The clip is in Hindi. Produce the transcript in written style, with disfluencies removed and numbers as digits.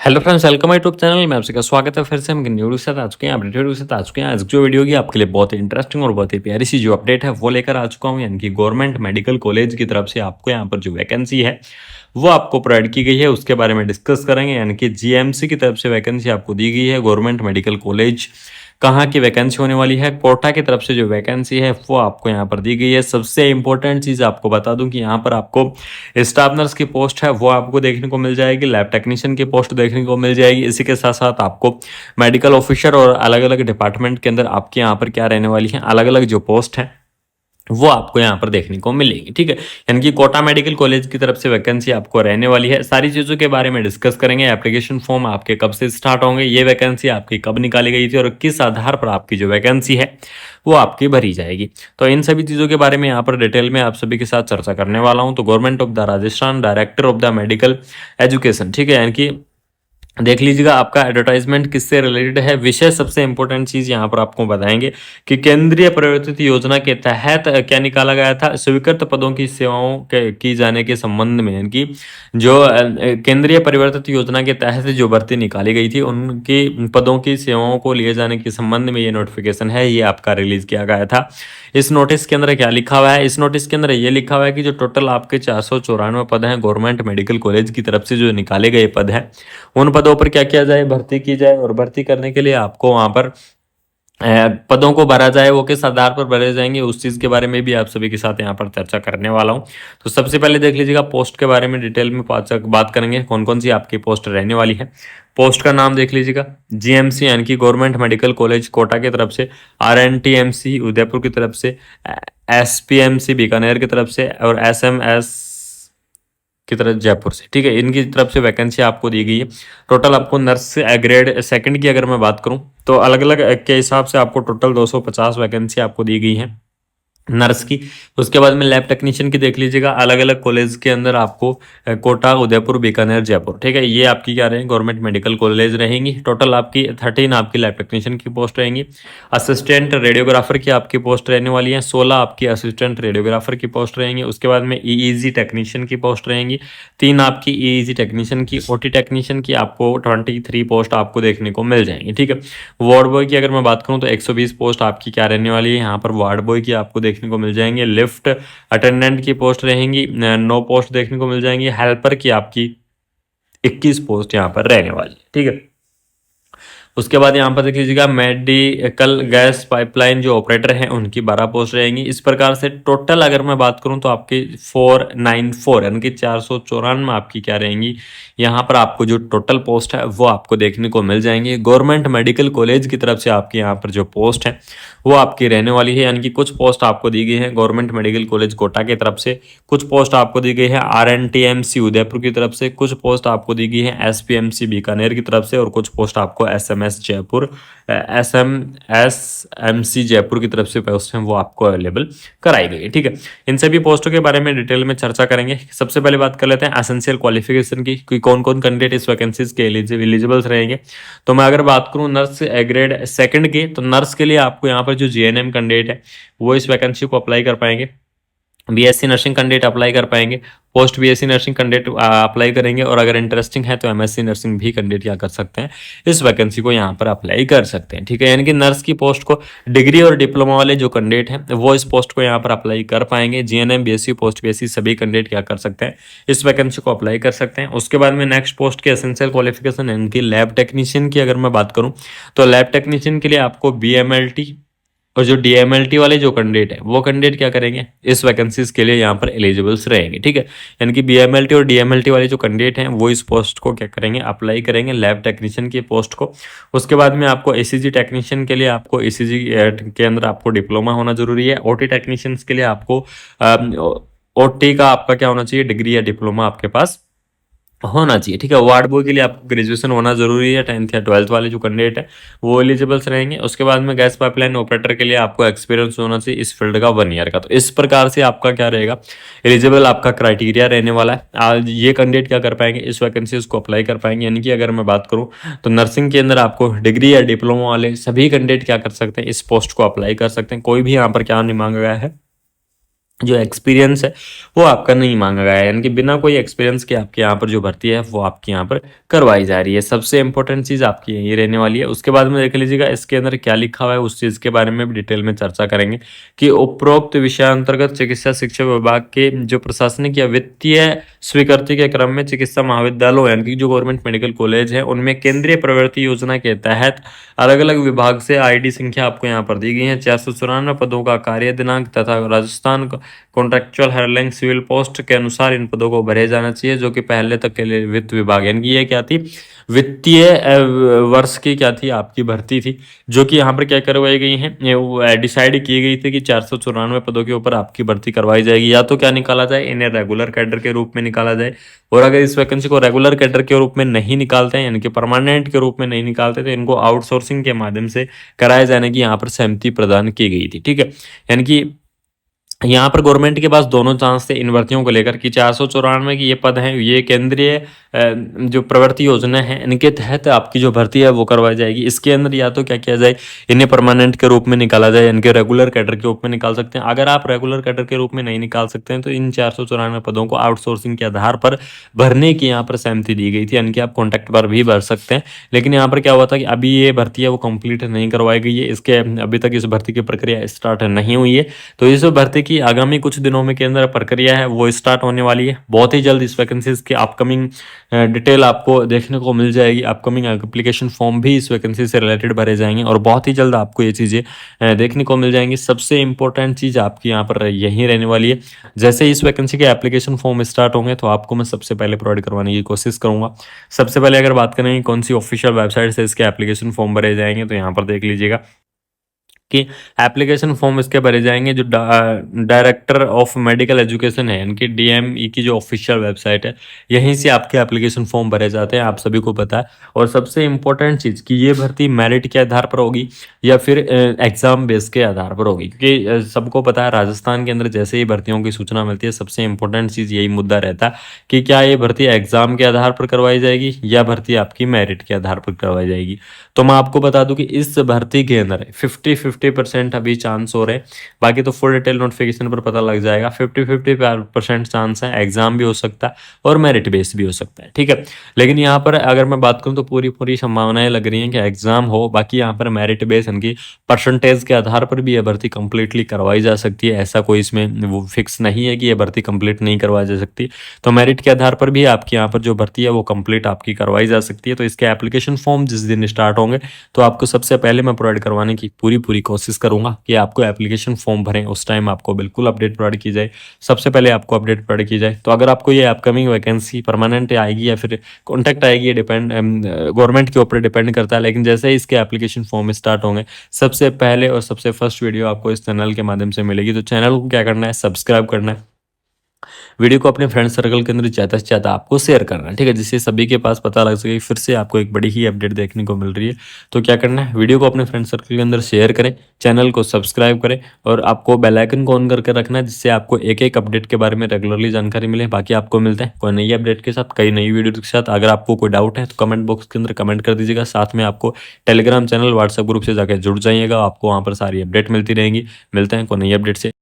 Hello friends, welcome my YouTube channel में आपका स्वागत है। फिर से हम न्यू वीडियो के साथ आ चुके हैं, अपडेट वीडियो के साथ आ चुके हैं। आज जो वीडियो की आपके लिए बहुत ही इंटरेस्टिंग और बहुत ही प्यारी सी जो अपडेट है वो लेकर आ चुका हूँ। यानी कि गवर्नमेंट मेडिकल कॉलेज की तरफ से आपको यहाँ पर जो वैकेंसी है वो आपको प्रोवाइड की गई है, उसके बारे में डिस्कस करेंगे। यानी कि जीएमसी की तरफ से वैकेंसी आपको दी गई है। गवर्नमेंट मेडिकल कॉलेज कहाँ की वैकेंसी होने वाली है, कोटा की तरफ से जो वैकेंसी है वो आपको यहाँ पर दी गई है। सबसे इंपॉर्टेंट चीज़ आपको बता दूं कि यहाँ पर आपको स्टाफ नर्स की पोस्ट है वो आपको देखने को मिल जाएगी, लैब टेक्नीशियन की पोस्ट देखने को मिल जाएगी। इसी के साथ साथ आपको मेडिकल ऑफिसर और अलग अलग डिपार्टमेंट के अंदर आपके यहाँ पर क्या रहने वाली है, अलग अलग जो पोस्ट है वो आपको यहाँ पर देखने को मिलेगी। ठीक है, यानी कि कोटा मेडिकल कॉलेज की तरफ से वैकेंसी आपको रहने वाली है। सारी चीज़ों के बारे में डिस्कस करेंगे। एप्लीकेशन फॉर्म आपके कब से स्टार्ट होंगे, ये वैकेंसी आपकी कब निकाली गई थी और किस आधार पर आपकी जो वैकेंसी है वो आपकी भरी जाएगी। तो इन सभी चीज़ों के बारे में यहाँ पर डिटेल में आप सभी के साथ चर्चा करने वाला हूँ। तो government of the Rajasthan, director of the medical education, ठीक है, यानी कि देख लीजिएगा आपका एडवर्टाइजमेंट किससे रिलेटेड है। विषय सबसे इंपॉर्टेंट चीज यहाँ पर आपको बताएंगे कि केंद्रीय परिवर्तित योजना के तहत क्या निकाला गया था, स्वीकृत पदों की सेवाओं के की जाने के संबंध में। यानी कि जो केंद्रीय परिवर्तित योजना के तहत जो भर्ती निकाली गई थी उनकी पदों की सेवाओं को लिए जाने के संबंध में ये नोटिफिकेशन है, ये आपका रिलीज किया गया था। इस नोटिस के अंदर क्या लिखा हुआ है, इस नोटिस के अंदर ये लिखा हुआ है कि जो टोटल आपके 494 पद हैं गवर्नमेंट मेडिकल कॉलेज की तरफ से जो निकाले गए पद हैं उन पदों पर क्या किया जाए, भर्ती की जाए। और भर्ती करने के लिए आपको वहां पर पदों को भरा जाए, वो किस आधार पर भरे जाएंगे उस चीज़ के बारे में भी आप सभी के साथ यहाँ पर चर्चा करने वाला हूँ। तो सबसे पहले देख लीजिएगा पोस्ट के बारे में डिटेल में बात करेंगे, कौन कौन सी आपकी पोस्ट रहने वाली है। पोस्ट का नाम देख लीजिएगा, जीएमसी यानी कि गवर्नमेंट मेडिकल कॉलेज कोटा की तरफ से, आरएनटीएमसी उदयपुर की तरफ से, एसपीएमसी बीकानेर की तरफ से और एसएमएस की तरफ जयपुर से। ठीक है, इनकी तरफ से वैकेंसी आपको दी गई है। टोटल आपको नर्स ग्रेड सेकंड की अगर मैं बात करूं तो अलग अलग के हिसाब से आपको टोटल 250 वैकेंसी आपको दी गई है नर्स की। उसके बाद में लैब टेक्नीशियन की देख लीजिएगा, अलग अलग कॉलेज के अंदर आपको कोटा, उदयपुर, बीकानेर, जयपुर, ठीक है, ये आपकी क्या रहेंगे, गवर्नमेंट मेडिकल कॉलेज रहेंगी। टोटल आपकी 13 आपकी लैब टेक्नीशियन की पोस्ट रहेंगी। असिस्टेंट रेडियोग्राफर की आपकी पोस्ट रहने वाली है, 16 आपकी असिस्टेंट रेडियोग्राफर की पोस्ट रहेंगी। उसके बाद में ईईजी टेक्नीशियन की पोस्ट रहेंगी, 3 आपकी ईईजी टेक्नीशियन की। ओटी टेक्नीशियन की आपको 23 पोस्ट आपको देखने को मिल जाएंगी। ठीक है, वार्ड बॉय की अगर मैं बात करूँ तो 120 पोस्ट आपकी क्या रहने वाली है, यहाँ पर वार्ड बॉय की आपको देखने को मिल जाएंगे। लिफ्ट अटेंडेंट की पोस्ट रहेंगी, 9 पोस्ट देखने को मिल जाएंगी। हेल्पर की आपकी 21 पोस्ट यहाँ पर रहने वाली है। ठीक है, उसके बाद यहाँ पर देख लीजिएगा मेडिकल गैस पाइपलाइन जो ऑपरेटर हैं उनकी 12 पोस्ट रहेंगी। इस प्रकार से टोटल अगर मैं बात करूँ तो आपकी 494 यानी कि 494 आपकी क्या रहेंगी, यहाँ पर आपको जो टोटल पोस्ट है वो आपको देखने को मिल जाएंगी। गवर्नमेंट मेडिकल कॉलेज की तरफ से आपकी यहाँ पर जो पोस्ट है वो आपकी रहने वाली है। यानी कि कुछ पोस्ट आपको दी गई है गवर्नमेंट मेडिकल कॉलेज कोटा की तरफ से, कुछ पोस्ट आपको दी गई है आरएनटीएमसी उदयपुर की तरफ से, कुछ पोस्ट आपको दी गई है एसपीएमसी बीकानेर की तरफ से और कुछ पोस्ट आपको एसएमएस जयपुर, एसएमसी जयपुर की तरफ से पोस्ट हैं वो आपको अवेलेबल कराई गई है। ठीक है, इन सभी पोस्टों के बारे में डिटेल में चर्चा करेंगे। सबसे पहले बात कर लेते हैं एसेंशियल क्वालिफिकेशन की कि कौन कौन कैंडिडेट इस वैकेंसीज के एलिजिबल्स रहेंगे। तो मैं अगर बात करूं नर्स ग्रेड सेकंड की, तो नर्स के लिए आपको यहाँ पर जो जीएनएम कैंडिडेट है वो इस वैकेंसी को अप्लाई कर पाएंगे। बीएससी नर्सिंग कैंडिडेट अप्लाई कर पाएंगे, post BSc nursing candidate apply करेंगे और अगर इंटरेस्टिंग है तो एमएससी नर्सिंग भी कैंडिडेट क्या कर सकते हैं, इस वैकेंसी को यहाँ पर अप्लाई कर सकते हैं। ठीक है, यानी कि नर्स की पोस्ट को डिग्री और डिप्लोमा वाले जो कैंडिडेट हैं वो इस पोस्ट को यहाँ पर अप्लाई कर पाएंगे। जीएनएम, बीएससी, पोस्ट बीएससी सभी कैंडिडेट क्या कर सकते हैं, इस वैकेंसी को अप्लाई कर सकते हैं। उसके बाद में नेक्स्ट पोस्ट की एसेंशियल क्वालिफिकेशन इनकी लैब टेक्नीशियन की अगर मैं बात करूँ तो लैब टेक्नीशियन के लिए आपको बीएमएलटी और जो डीएमएलटी वाले जो कैंडिडेट है वो कैंडिडेट क्या करेंगे, इस वैकेंसीज के लिए यहाँ पर एलिजिबल्स रहेंगे। ठीक है, यानी कि बीएमएलटी और डीएमएलटी वाले जो कैंडिडेट हैं वो इस पोस्ट को क्या करेंगे, अप्लाई करेंगे लैब टेक्नीशियन की पोस्ट को। उसके बाद में आपको एसीजी टेक्नीशियन के लिए आपको एसीजी के अंदर आपको डिप्लोमा होना जरूरी है। ओटी टेक्नीशियंस के लिए आपको ओटी का आपका क्या होना चाहिए, डिग्री या डिप्लोमा आपके पास होना चाहिए। ठीक है, वार्ड बॉय के लिए आपको ग्रेजुएशन होना जरूरी है, 10th या 12th वाले जो कैंडिडेट है वो एलिजिबल्स रहेंगे। उसके बाद में गैस पाइपलाइन ऑपरेटर के लिए आपको एक्सपीरियंस होना चाहिए इस फील्ड का 1 ईयर का। तो इस प्रकार से आपका क्या रहेगा, एलिजिबल आपका क्राइटेरिया रहने वाला है। आज ये कैंडिडेट क्या कर पाएंगे, इस वैकेंसीज को अप्लाई कर पाएंगे। यानी कि अगर मैं बात करूँ तो नर्सिंग के अंदर आपको डिग्री या डिप्लोमा वाले सभी कैंडिडेट क्या कर सकते हैं, इस पोस्ट को अप्लाई कर सकते हैं। कोई भी यहाँ पर क्या नहीं मांगा गया है, जो एक्सपीरियंस है वो आपका नहीं मांगा गया है, यानी कि बिना कोई एक्सपीरियंस के आपके यहाँ पर जो भर्ती है वो आपके यहाँ पर करवाई जा रही है। सबसे इंपॉर्टेंट चीज़ आपकी यही रहने वाली है। उसके बाद में देख लीजिएगा इसके अंदर क्या लिखा हुआ है, उस चीज़ के बारे में भी डिटेल में चर्चा करेंगे कि उपरोक्त विषयांतर्गत चिकित्सा शिक्षा विभाग के जो प्रशासनिक या वित्तीय स्वीकृति के क्रम में चिकित्सा महाविद्यालय यानी कि जो गवर्नमेंट मेडिकल कॉलेज है उनमें केंद्रीय प्रवृत्ति योजना के तहत अलग अलग विभाग से आईडी संख्या आपको यहाँ पर दी गई है। 494 पदों का कार्य दिनांक तथा राजस्थान कॉन्ट्रेक्चुअल हायरलिंग सिविल पोस्ट के अनुसार इन पदों को भरे जाना चाहिए, जो कि पहले तक के लिए वित्त विभाग यानी कि ये क्या थी, वित्तीय वर्ष की क्या थी आपकी भर्ती थी, जो कि यहाँ पर क्या करवाई गई है, डिसाइड की गई थी कि 494 पदों के ऊपर आपकी भर्ती करवाई जाएगी। या तो क्या निकाला जाए, इन्हें रेगुलर कैडर के रूप में निकाला जाए, और अगर इस वैकेंसी को रेगुलर कैडर के रूप में नहीं निकालते हैं यानी कि परमानेंट के रूप में नहीं निकालते तो इनको आउटसोर्सिंग के माध्यम से कराए जाने की यहाँ पर सहमति प्रदान की गई थी। ठीक है, यानी कि यहाँ पर गवर्नमेंट के पास दोनों चांस थे इन भर्तियों को लेकर कि 494 की ये पद हैं, ये केंद्रीय जो प्रवृत्ति योजना है इनके तहत आपकी जो भर्ती है वो करवाई जाएगी। इसके अंदर या तो क्या किया जाए, इन्हें परमानेंट के रूप में निकाला जाए, इनके रेगुलर कैडर के रूप में निकाल सकते हैं। अगर आप रेगुलर कैडर के रूप में नहीं निकाल सकते हैं तो इन 494 पदों को आउटसोर्सिंग के आधार पर भरने की यहाँ पर सहमति दी गई थी, यानी कि आप कॉन्ट्रैक्ट पर भी भर सकते हैं। लेकिन यहाँ पर क्या हुआ था कि अभी ये भर्ती है वो कंप्लीट नहीं करवाई गई है, इसके अभी तक इस भर्ती की प्रक्रिया स्टार्ट नहीं हुई है। तो इस भर्ती की आगामी कुछ दिनों में के अंदर प्रक्रिया है वो स्टार्ट होने वाली है। बहुत ही जल्द इस वैकेंसीज की अपकमिंग डिटेल आपको देखने को मिल जाएगी। अपकमिंग एप्लीकेशन फॉर्म भी इस वैकेंसी से रिलेटेड भरे जाएंगे और बहुत ही जल्द आपको ये चीज़ें देखने को मिल जाएंगी। सबसे इंपॉर्टेंट चीज़ आपकी यहाँ पर यही रहने वाली है, जैसे इस वैकेंसी के एप्लीकेशन फॉर्म स्टार्ट होंगे तो आपको मैं सबसे पहले प्रोवाइड करवाने की कोशिश करूंगा। सबसे पहले अगर बात करें कौन सी ऑफिशियल वेबसाइट से इसके एप्लीकेशन फॉर्म भरे जाएंगे तो यहाँ पर देख लीजिएगा कि एप्लीकेशन फॉर्म इसके भरे जाएंगे जो डायरेक्टर ऑफ मेडिकल एजुकेशन है यानी कि डीएमई की जो ऑफिशियल वेबसाइट है, यहीं से आपके एप्लीकेशन फॉर्म भरे जाते हैं, आप सभी को पता है। और सबसे इंपॉर्टेंट चीज़ कि ये भर्ती मेरिट के आधार पर होगी या फिर एग्जाम बेस के आधार पर होगी, क्योंकि सबको पता है राजस्थान के अंदर जैसे ही भर्तियों की सूचना मिलती है सबसे इंपॉर्टेंट चीज़ यही मुद्दा रहता है कि क्या ये भर्ती एग्जाम के आधार पर करवाई जाएगी या भर्ती आपकी मेरिट के आधार पर करवाई जाएगी। तो मैं आपको बता दूं कि इस भर्ती के अंदर 50% अभी चांस हो रहे हैं, बाकी तो फुल डिटेल नोटिफिकेशन पर पता लग जाएगा। 50% चांस है, एग्जाम भी हो सकता है और मेरिट बेस भी हो सकता है। ठीक है, लेकिन यहाँ पर अगर मैं बात करूँ तो पूरी पूरी संभावनाएं लग रही हैं कि एग्जाम हो, बाकी यहाँ पर मेरिट बेस इनकी परसेंटेज के आधार पर भी यह भर्ती कंप्लीटली करवाई जा सकती है। ऐसा कोई इसमें वो फिक्स नहीं है कि यह भर्ती कंप्लीट नहीं करवाई जा सकती। तो मेरिट के आधार पर भी आपकी यहाँ पर जो भर्ती है वो कंप्लीट आपकी करवाई जा सकती है। तो इसके एप्लीकेशन फॉर्म जिस दिन स्टार्ट होंगे तो आपको सबसे पहले मैं प्रोवाइड करवाने की पूरी कोशिश करूंगा कि आपको एप्लीकेशन फॉर्म भरें उस टाइम आपको बिल्कुल अपडेट प्रोवाइड की जाए, सबसे पहले आपको अपडेट प्रोवाइड की जाए। तो अगर आपको ये अपकमिंग वैकेंसी परमानेंट आएगी या फिर कॉन्टैक्ट आएगी, ये डिपेंड गवर्नमेंट के ऊपर डिपेंड करता है, लेकिन जैसे ही इसके एप्लीकेशन फॉर्म स्टार्ट होंगे सबसे पहले और सबसे फर्स्ट वीडियो आपको इस चैनल के माध्यम से मिलेगी। तो चैनल को क्या करना है, सब्सक्राइब करना है, वीडियो को अपने फ्रेंड सर्कल के अंदर ज़्यादा से ज़्यादा आपको शेयर करना है। ठीक है, जिससे सभी के पास पता लग सके फिर से आपको एक बड़ी ही अपडेट देखने को मिल रही है। तो क्या करना है, वीडियो को अपने फ्रेंड सर्कल के अंदर शेयर करें, चैनल को सब्सक्राइब करें और आपको बेल आइकन को ऑन करके रखना है, जिससे आपको एक एक अपडेट के बारे में रेगुलरली जानकारी मिले। बाकी आपको मिलते हैं कोई नई अपडेट के साथ, कई नई वीडियो के साथ। अगर आपको कोई डाउट है तो कमेंट बॉक्स के अंदर कमेंट कर दीजिएगा। साथ में आपको टेलीग्राम चैनल, व्हाट्सएप ग्रुप से जाकर जुड़ जाइएगा, आपको वहाँ पर सारी अपडेट मिलती रहेंगी। मिलते हैं कोई नई अपडेट से।